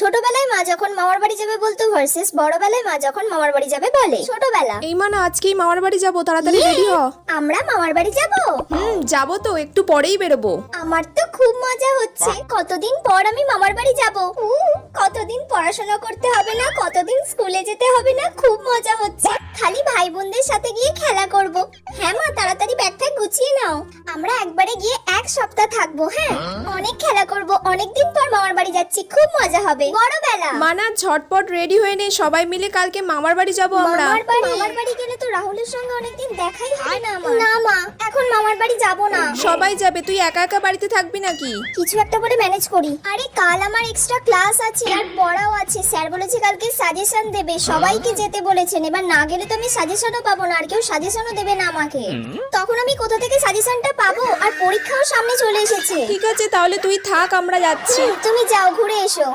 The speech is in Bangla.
ছোটবেলায় মা যখন মামার বাড়ি যাবে বলতো ভার্সেস বড়বেলায় মা যখন মামার বাড়ি যাবে বলে। ছোটবেলা, এই মা না আজকেই মামার বাড়ি যাবো, তাড়াতাড়ি রেডি হ। আমরা মামার বাড়ি যাব? যাবো তো, একটু পরেই বেরোবো। আমার তো খুব মজা হচ্ছে, কতদিন পর আমি মামার বাড়ি যাব। কতদিন পড়াশোনা করতে হবে না, কতদিন স্কুলে যেতে হবে না, খুব মজা হচ্ছে। খালি ভাই বোনদের সাথে গিয়ে খেলা করব। হ্যাঁ মা, তাড়াতাড়ি ব্যাগটা গুছিয়ে নাও। আমরা একবারে গিয়ে এক সপ্তাহ থাকবো। হ্যাঁ, অনেক খেলা করব, অনেকদিন পর মামার বাড়ি যাচ্ছি, খুব মজা হবে। বড়বেলা, মানা ঝটপট রেডি হয়ে নে, সবাই মিলে কালকে মামার বাড়ি যাবো আমরা। মামার বাড়ি গেলে তো রাহুলের সঙ্গে অনেকদিন দেখাই হয় না আমার। না মা, এখন মামার বাড়ি যাব না। সবাই যাবে, তুই একা একা বাড়িতে থাকবি নাকি? কিছু একটা বলে ম্যানেজ করি। আরে কাল আমার এক্সট্রা ক্লাস আছে আর পড়াও আছে, স্যার বলেছে কালকে সাজেশন দেবে, সবাইকে যেতে বলেছেন। এবার না গেলে তো আমি সাজেশনও পাবো না, আর কেউ সাজেশনও দেবে না আমাকে। তখন আমি কোথা থেকে সাজেশনটা পাবো? আর পরীক্ষাও সামনে চলে এসেছে। ঠিক আছে, তাহলে তুই থাক, আমরা যাচ্ছি। তুমি যাও, ঘুরে এসো।